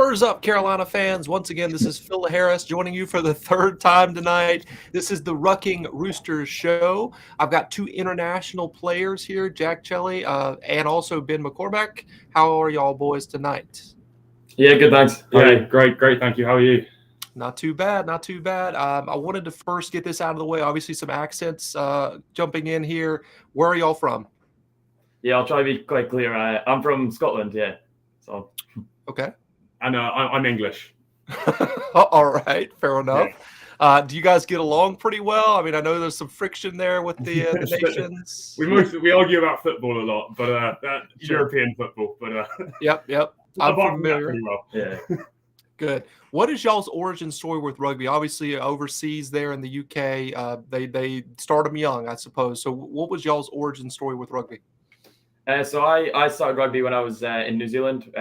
Spurs up, Carolina fans. Once again, this is Phil Harris joining you for the third time tonight. This is the Ruckin Roosters Show. I've got two international players here, Jack Chelly and also Ben McCormack. How are y'all boys tonight? Yeah, good, thanks. Great, thank you. How are you? Not too bad, not too bad. I wanted to first get this out of the way. Obviously, some accents jumping in here. Where are y'all from? Yeah, I'll try to be quite clear. I'm from Scotland, yeah. So. Okay. And I'm English. All right, fair enough. Yeah. Do you guys get along pretty well? I mean, I know there's some friction there with the nations. We argue about football a lot, but Sure. European football. But Yep. I'm familiar. Pretty well. Yeah. Good. What is y'all's origin story with rugby? Obviously, overseas there in the UK, they start them young, I suppose. So, what was y'all's origin story with rugby? So I started rugby when I was in New Zealand.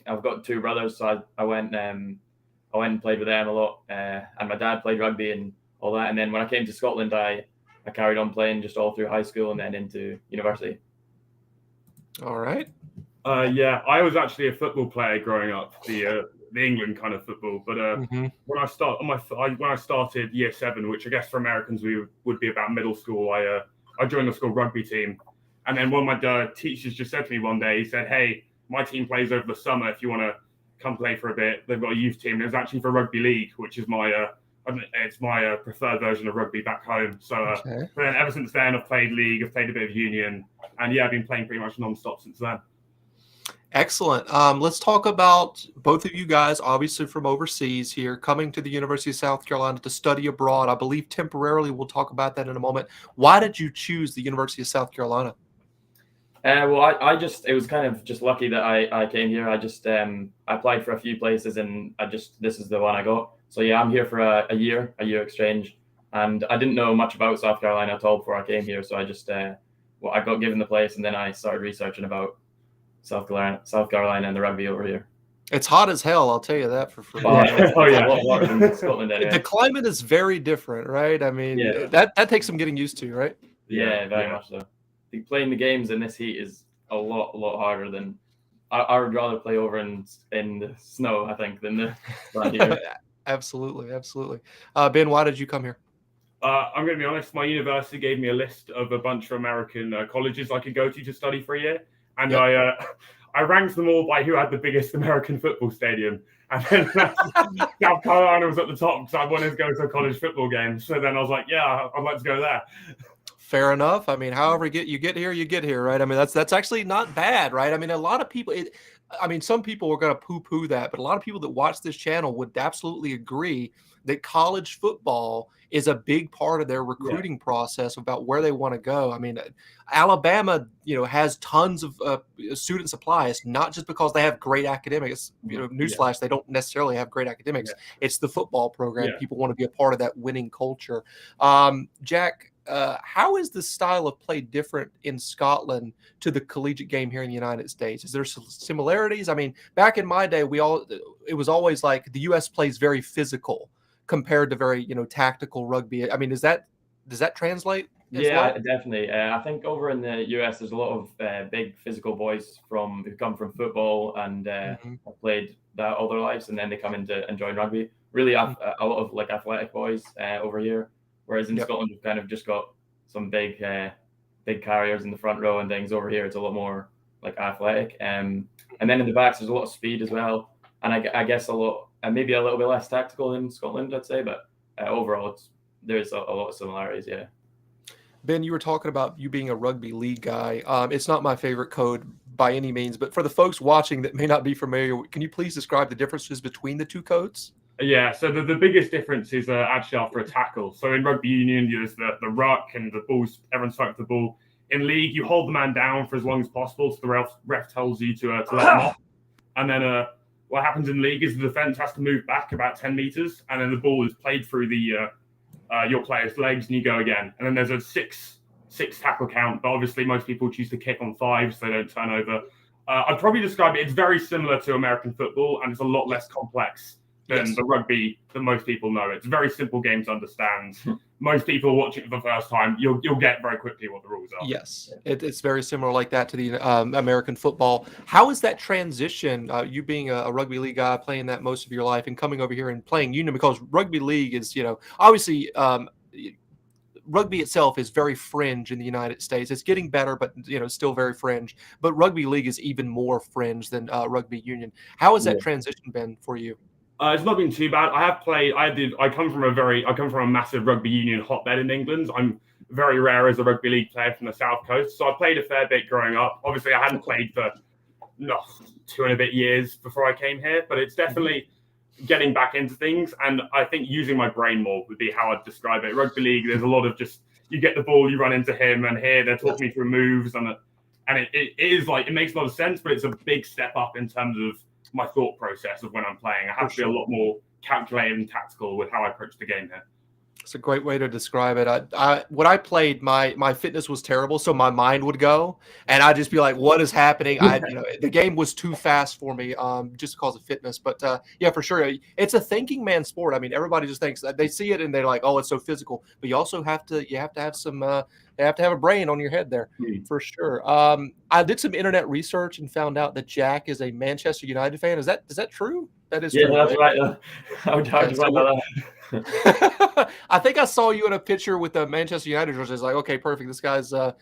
I've got two brothers, so I went and played with them a lot. And my dad played rugby and all that. And then when I came to Scotland, I carried on playing just all through high school and then into university. All right. Yeah, I was actually a football player growing up, the England kind of football. But when I started year 7, which I guess for Americans would be about middle school, I joined the school rugby team. And then one of my teachers just said to me one day, he said, "Hey, my team plays over the summer. If you want to come play for a bit, they've got a youth team." And it was actually for rugby league, which is my preferred version of rugby back home. So but then ever since then, I've played league, I've played a bit of union, and yeah, I've been playing pretty much non-stop since then. Excellent. Let's talk about both of you guys, obviously from overseas here, coming to the University of South Carolina to study abroad. I believe temporarily. We'll talk about that in a moment. Why did you choose the University of South Carolina? Well, it was kind of just lucky that I came here. I just I applied for a few places and this is the one I got. So yeah, I'm here for a year exchange, and I didn't know much about South Carolina at all before I came here. So I just I got given the place, and then I started researching about South Carolina and the rugby over here. It's hot as hell, I'll tell you that for free. Yeah. A lot hotter than Scotland anyway. The climate is very different, right? I mean, that takes some getting used to, right? Yeah, very much so. Playing the games in this heat is a lot harder than I would rather play over in the snow, I think, than the Absolutely. Ben, why did you come here? I'm going to be honest. My university gave me a list of a bunch of American colleges I could go to study for a year, and I ranked them all by who had the biggest American football stadium. And then South Carolina was at the top because I wanted to go to a college football game. So then I was like, yeah, I'd like to go there. Fair enough. I mean, however you get here, right? I mean, that's actually not bad, right? I mean, a lot of people, some people are going to poo-poo that, but a lot of people that watch this channel would absolutely agree that college football is a big part of their recruiting process about where they want to go. I mean, Alabama, has tons of student supply. It's not just because they have great academics. Newsflash, they don't necessarily have great academics. It's the football program. People want to be a part of that winning culture. Jack, how is the style of play different in Scotland to the collegiate game here in the United States? Is there some similarities? I mean, back in my day, it was always like the U.S. plays very physical compared to very, tactical rugby. I mean, does that translate? Yeah, definitely. I think over in the US, there's a lot of big physical boys who come from football and have played that all their lives, and then they come in and join rugby. Really, a lot of like athletic boys over here. Whereas in Scotland, we've kind of just got some big carriers in the front row and things. Over here, it's a lot more like athletic. And then in the backs, there's a lot of speed as well. And I guess maybe a little bit less tactical in Scotland, I'd say. But overall, there's a lot of similarities, yeah. Ben, you were talking about you being a rugby league guy. It's not my favorite code by any means, but for the folks watching that may not be familiar, can you please describe the differences between the two codes? Yeah, so the biggest difference is actually after a tackle. So in rugby union, there's the ruck and the balls, everyone's fighting for the ball. In league, you hold the man down for as long as possible, so the ref tells you to let them off. And then what happens in league is the defense has to move back about 10 meters, and then the ball is played through your player's legs, and you go again. And then there's a six tackle count, but obviously most people choose to kick on 5 so they don't turn over. I'd probably describe it's very similar to American football, and it's a lot less complex than the rugby that most people know. It's a very simple game to understand. Most people watch it for the first time. You'll get very quickly what the rules are. Yes, it's very similar like that to the American football. How is that transition? You being a rugby league guy, playing that most of your life, and coming over here and playing union, because rugby league is, obviously. Rugby itself is very fringe in the United States. It's getting better, but still very fringe. But rugby league is even more fringe than rugby union. How has that transition been for you? It's not been too bad. I have played. I come from a massive rugby union hotbed in England. I'm very rare as a rugby league player from the South Coast, so I played a fair bit growing up. Obviously, I hadn't played for 2 and a bit years before I came here, but it's definitely getting back into things, and I think using my brain more would be how I'd describe it. Rugby league, there's a lot of just, you get the ball, you run into him, and here they're talking me through moves, and it is like, it makes a lot of sense, but it's a big step up in terms of my thought process of when I'm playing. I have to be a lot more calculated and tactical with how I approach the game here. It's a great way to describe it. When I played, my fitness was terrible, so my mind would go, and I'd just be like, "What is happening?" The game was too fast for me, just because of fitness. But yeah, for sure, it's a thinking man's sport. I mean, everybody just thinks that they see it and they're like, "Oh, it's so physical," but you also have to have some. You have to have a brain on your head there, for sure. I did some internet research and found out that Jack is a Manchester United fan. Is that true? That is true. Yeah, that's right. How would you find that? I think I saw you in a picture with the Manchester United jersey. I was like, okay, perfect. This guy's a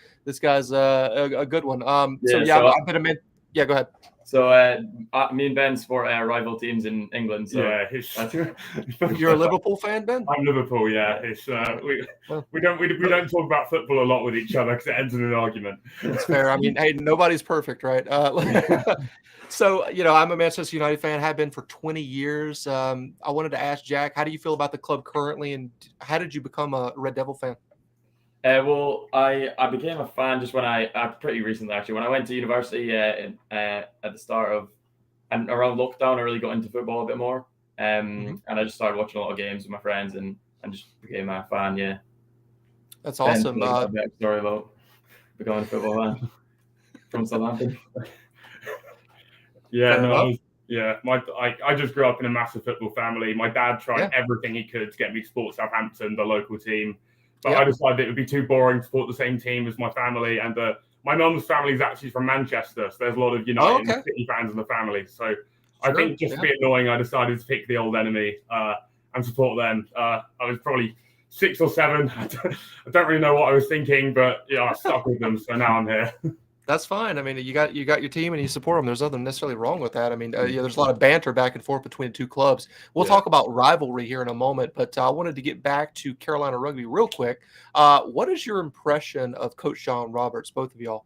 good one. I've been a man. Yeah, go ahead. So me and Ben support rival teams in England. So you're a Liverpool fan, Ben? I'm Liverpool. Yeah, it's we don't talk about football a lot with each other because it ends in an argument. That's fair. I mean, hey, nobody's perfect, right? So, I'm a Manchester United fan, have been for 20 years. I wanted to ask Jack, how do you feel about the club currently, and how did you become a Red Devil fan? Well, I became a fan just when pretty recently, actually. When I went to university at the start of, and around lockdown, I really got into football a bit more. And I just started watching a lot of games with my friends and just became a fan, yeah. That's awesome. A bit of a story about becoming a football fan from Southampton. I just grew up in a massive football family. My dad tried everything he could to get me to support Southampton, the local team. But I decided it would be too boring to support the same team as my family. And my mum's family is actually from Manchester, so there's a lot of United and City fans in the family. So I think just to be annoying, I decided to pick the old enemy and support them. I was probably 6 or 7. I don't really know what I was thinking, but I stuck with them. So now I'm here. That's fine. I mean, you got your team and you support them. There's nothing necessarily wrong with that. I mean, there's a lot of banter back and forth between the two clubs. We'll talk about rivalry here in a moment, but I wanted to get back to Carolina Rugby real quick. What is your impression of Coach John Roberts, both of y'all?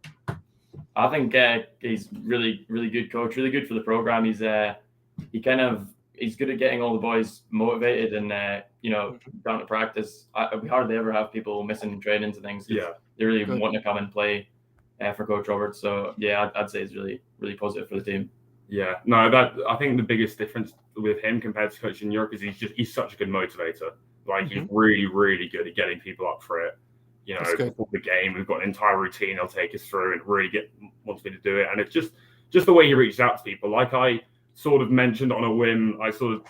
I think he's really, really good coach, really good for the program. He's he's good at getting all the boys motivated and down to practice. We hardly ever have people missing trainings and things. They really want to come and play for Coach Roberts. So I'd say it's really, really positive for the team. Yeah, no, I think the biggest difference with him compared to coaching in Europe is he's such a good motivator. Like he's really, really good at getting people up for it. Before the game, we've got an entire routine he'll take us through and really wants me to do it. And it's just the way he reaches out to people. Like I sort of mentioned on a whim, I can't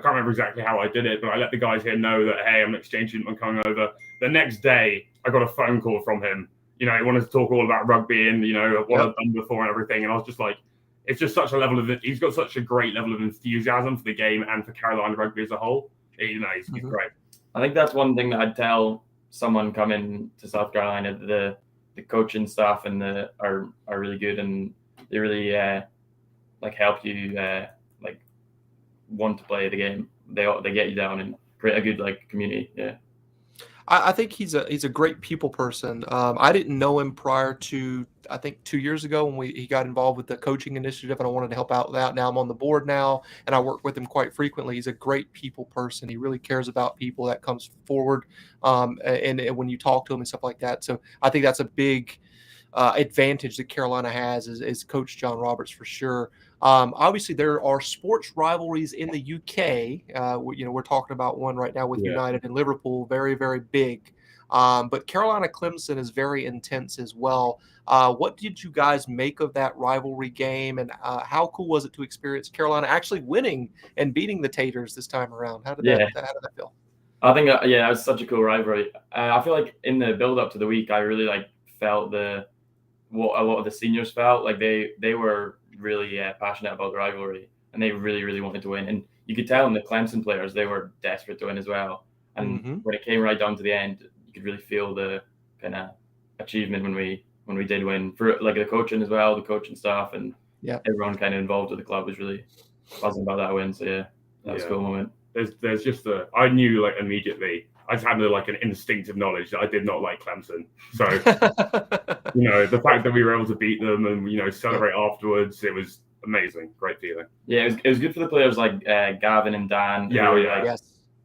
remember exactly how I did it, but I let the guys here know that, hey, I'm an exchange student, I'm coming over. The next day, I got a phone call from him. He wanted to talk all about rugby and, what I've done before and everything. And I was just like, it's just such a level of it. He's got such a great level of enthusiasm for the game and for Carolina Rugby as a whole. He's great. I think that's one thing that I'd tell someone coming to South Carolina. The coaching staff and are really good, and they really help you want to play the game. They get you down and create a good community. Yeah. I think he's a great people person. I didn't know him prior to, I think, 2 years ago when he got involved with the coaching initiative, and I wanted to help out with that. Now I'm on the board now, and I work with him quite frequently. He's a great people person. He really cares about people. That comes forward, and when you talk to him and stuff like that. So I think that's a big advantage that Carolina has is Coach John Roberts for sure. Obviously, there are sports rivalries in the UK. We're talking about one right now with United and Liverpool, very, very big. But Carolina Clemson is very intense as well. What did you guys make of that rivalry game, and how cool was it to experience Carolina actually winning and beating the Taters this time around? How did that feel? I think it was such a cool rivalry. I feel like in the build up to the week, I really felt what a lot of the seniors felt like. They were really passionate about the rivalry, and they really, really wanted to win. And you could tell in the Clemson players, they were desperate to win as well. And when it came right down to the end, you could really feel the kind of achievement when we did win, for like the coaching as well, the coaching staff, and everyone kind of involved with the club was really buzzing about that win. So that was a cool moment. There's just I knew like immediately. I just had an instinctive knowledge that I did not like Clemson. So the fact that we were able to beat them and celebrate afterwards, it was amazing, great feeling. Yeah, it was good for the players like Gavin and Dan.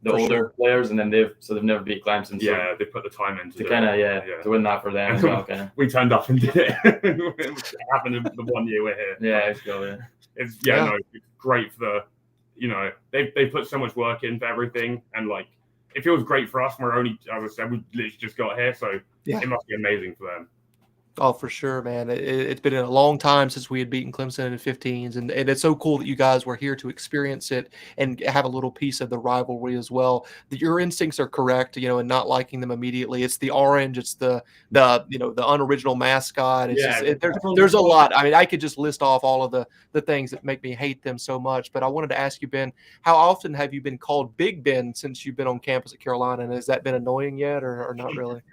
The older players, and then they've never beat Clemson. So they put the time into to win that for them as well. We turned up and did it. It happened in the 1 year we're here. Yeah, it's cool. It's great for they put so much work into everything, and it feels great for us. We're only, as I said, we literally just got here, so it must be amazing for them. Oh, for sure, man. It's been a long time since we had beaten Clemson in the 15s, and it's so cool that you guys were here to experience it and have a little piece of the rivalry as well. Your instincts are correct, in not liking them immediately. It's the orange, it's the unoriginal mascot. There's a lot. I mean, I could just list off all of the things that make me hate them so much. But I wanted to ask you, Ben, how often have you been called Big Ben since you've been on campus at Carolina? And has that been annoying yet, or not really?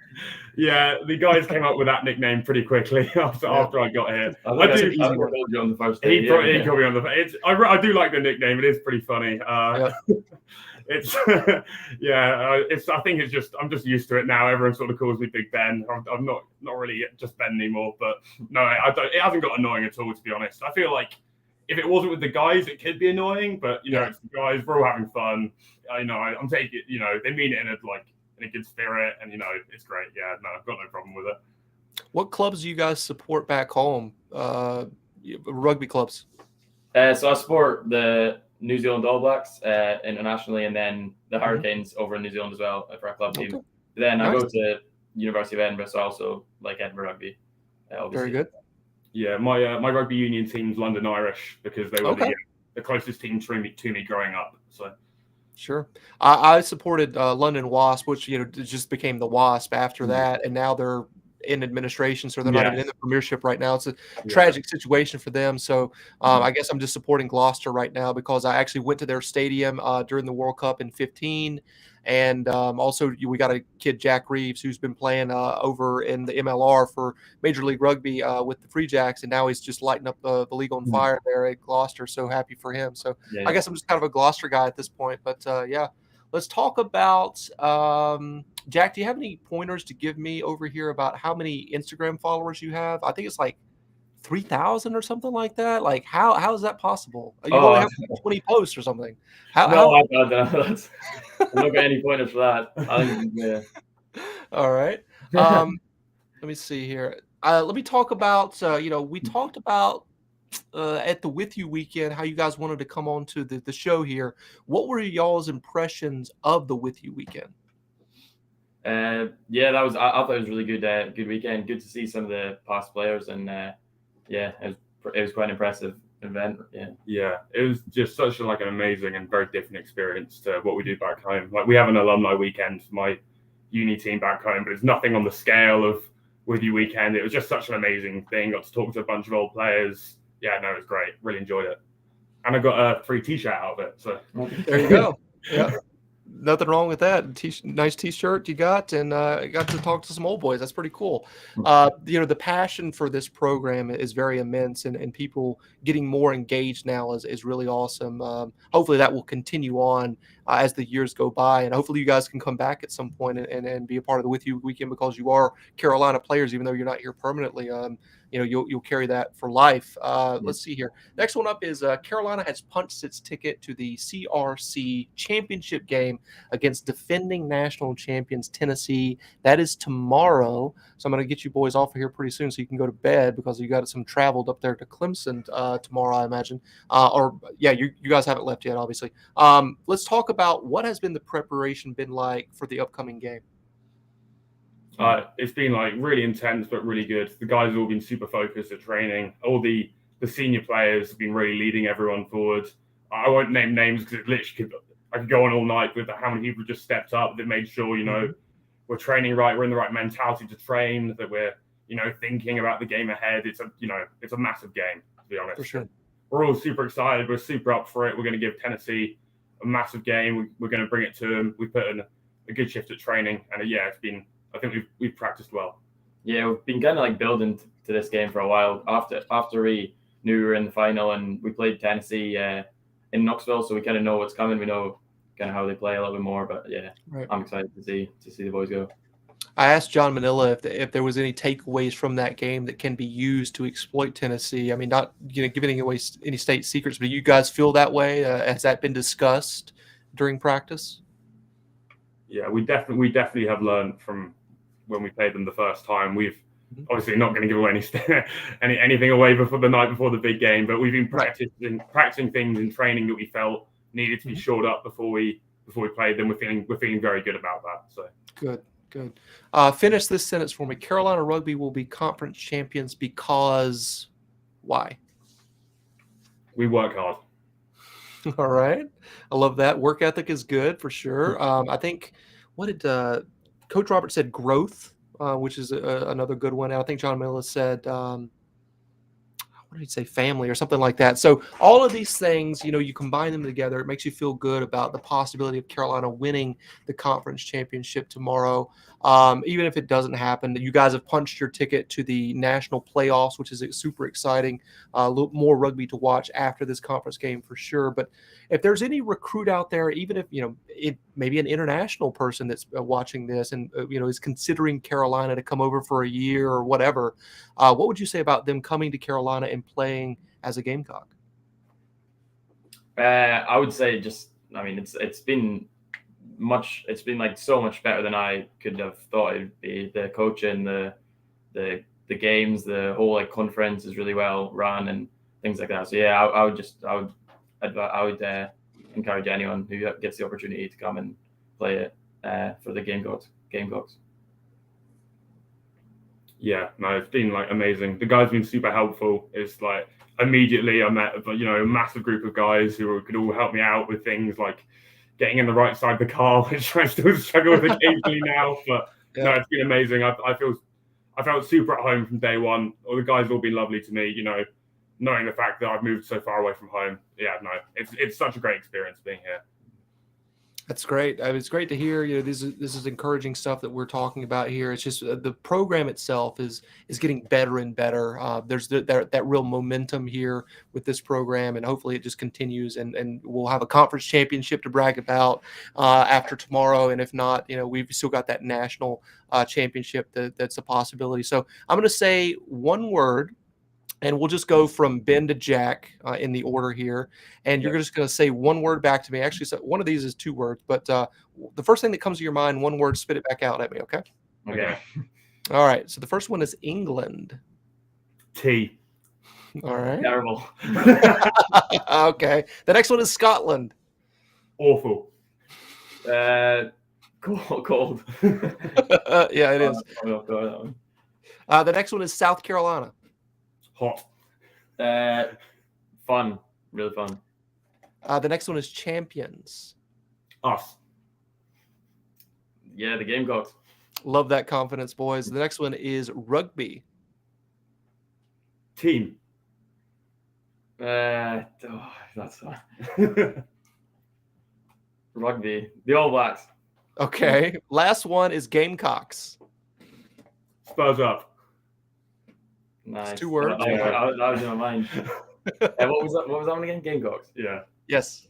Yeah, the guys came up with that nickname pretty quickly after I got here. I told you on the first day. He called me on the first. I do like the nickname. It is pretty funny. It's I think it's just I'm just used to it now. Everyone sort of calls me Big Ben. I'm not really just Ben anymore. But no, I don't. It hasn't got annoying at all, to be honest. I feel like if it wasn't with the guys, it could be annoying. But it's the guys. We're all having fun. I'm taking it. They mean it in a good spirit, and it's great. Yeah, no, I've got no problem with it. What clubs do you guys support back home? Rugby clubs. So I support the New Zealand All Blacks internationally, and then the Hurricanes over in New Zealand as well for our club team. Then I go to University of Edinburgh, so I also like Edinburgh rugby. Obviously. Very good. Yeah, my rugby union team's London Irish because they were the closest team to me growing up. So. Sure. I supported London Wasp, which just became the Wasp after that, and now they're in administration, so they're not even in the premiership right now. It's a tragic situation for them. So I guess I'm just supporting Gloucester right now because I actually went to their stadium during the World Cup in 2015. And also we got a kid, Jack Reeves, who's been playing over in the MLR for Major League Rugby with the Free Jacks, and now he's just lighting up the league on fire there at Gloucester. So happy for him. So I guess I'm just kind of a Gloucester guy at this point. But let's talk about Jack. Do you have any pointers to give me over here about how many Instagram followers you have? I think it's like 3,000 or something like that. Like how is that possible? You only have 20 posts or something. I don't know. I'm not got any pointers for that. I think, All right. Let me see here. Let me talk about we talked about at the With You weekend how you guys wanted to come on to the show here. What were y'all's impressions of the With You weekend? That was. I thought it was really good. Good weekend. Good to see some of the past players, and it was quite an impressive event. Yeah, it was just such an amazing and very different experience to what we do back home. Like, we have an alumni weekend for my uni team back home, but it's nothing on the scale of With You weekend. It was just such an amazing thing. Got to talk to a bunch of old players. Yeah, no, it was great. Really enjoyed it, and I got a free T-shirt out of it. So there you go. Yeah. Nothing wrong with that. Nice T-shirt you got, and got to talk to some old boys. That's pretty cool. The passion for this program is very immense, and people getting more engaged now is really awesome. Hopefully that will continue on as the years go by, and hopefully you guys can come back at some point and be a part of the With You weekend because you are Carolina players, even though you're not here permanently. You'll carry that for life. Let's see here. Next one up is Carolina has punched its ticket to the CRC championship game against defending national champions Tennessee. That is tomorrow. So I'm going to get you boys off of here pretty soon so you can go to bed because you got some traveled up there to Clemson tomorrow, I imagine. You guys haven't left yet, obviously. Let's talk about what has been the preparation been like for the upcoming game. It's been like really intense, but really good. The guys have all been super focused at training. All the senior players have been really leading everyone forward. I won't name names because it literally I could go on all night with how many people just stepped up that made sure, we're training right. We're in the right mentality to train, that we're, thinking about the game ahead. It's a massive game, to be honest. For sure. We're all super excited. We're super up for it. We're going to give Tennessee a massive game. We're going to bring it to them. We put in a good shift at training, and it's been. I think we've practiced well. Yeah, we've been kind of like building to this game for a while. After we knew we were in the final and we played Tennessee in Knoxville, so we kind of know what's coming. We know kind of how they play a little bit more. But right. I'm excited to see the boys go. I asked John Manila if there was any takeaways from that game that can be used to exploit Tennessee. I mean, not giving away any state secrets, but do you guys feel that way? Has that been discussed during practice? Yeah, we definitely have learned from when we played them the first time. We've obviously not going to give away anything away before the night before the big game, but we've been practicing things in training that we felt needed to be shored up before we played them. We're feeling very good about that. So good. Finish this sentence for me. Carolina Rugby will be conference champions because why? We work hard. All right. I love that. Work ethic is good for sure. I think, what did Coach Robert said? Growth, which is another good one. And I think John Miller said, what did he say? Family or something like that. So all of these things, you combine them together. It makes you feel good about the possibility of Carolina winning the conference championship tomorrow. Even if it doesn't happen, you guys have punched your ticket to the national playoffs, which is super exciting. A little more rugby to watch after this conference game for sure. But if there's any recruit out there, even if, it maybe an international person that's watching this and, is considering Carolina to come over for a year or whatever, what would you say about them coming to Carolina and playing as a Gamecock? I would say it's been like so much better than I could have thought it'd be. The coaching, the games, the whole like conference is really well run and things like that. So yeah, I would encourage anyone who gets the opportunity to come and play it for the Gamecocks. Yeah, no, it's been like amazing. The guys have been super helpful. It's like immediately I met a massive group of guys who could all help me out with things like getting in the right side of the car, which I still struggle with occasionally now. But no, it's been amazing. I felt super at home from day one. All the guys have all been lovely to me. Knowing the fact that I've moved so far away from home. Yeah, no, it's such a great experience being here. That's great. It's great to hear. This is encouraging stuff that we're talking about here. It's just the program itself is getting better and better. There's that real momentum here with this program, and hopefully it just continues. And we'll have a conference championship to brag about after tomorrow. And if not, we've still got that national championship that's a possibility. So I'm going to say one word. And we'll just go from Ben to Jack in the order here. And you're just going to say one word back to me. Actually, so one of these is two words. But the first thing that comes to your mind, one word, spit it back out at me, okay? Okay. All right. So the first one is England. T. All right. Terrible. Okay. The next one is Scotland. Awful. Cold. Yeah, it is. The next one is South Carolina. Hot. Fun. Really fun. The next one is champions. Us. Yeah, the Gamecocks. Love that confidence, boys. The next one is rugby. Team. That's rugby. The All Blacks. Okay. Last one is Gamecocks. Spurs up. Nice. It's two words. That was in my mind. What was that one again? Gamecocks. Yeah. Yes.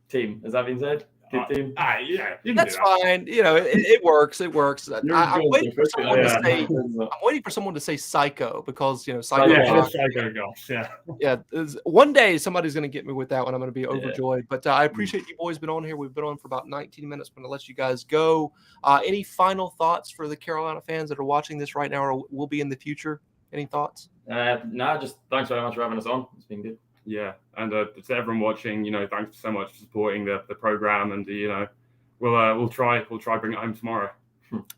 Team. Has that been said? Good team. Yeah. That's fine. It works. It works. I'm waiting for someone to say. I'm waiting for someone to say psycho because psycho. Yeah, psycho gosh. Yeah. Yeah. One day somebody's going to get me with that one. I'm going to be overjoyed. But I appreciate you boys been on here. We've been on for about 19 minutes. I'm going to let you guys go. Any final thoughts for the Carolina fans that are watching this right now or will be in the future? Any thoughts? No, just thanks very much for having us on. It's been good. Yeah, and to everyone watching, thanks so much for supporting the program, and we'll try bring it home tomorrow.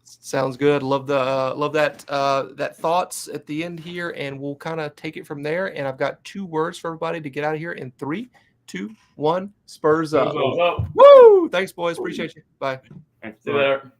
Sounds good. Love that thoughts at the end here, and we'll kind of take it from there. And I've got 2 words for everybody to get out of here in 3, 2, 1. Spurs up. Spurs up. Woo! Thanks, boys. Appreciate you. Bye. Thanks. See you later.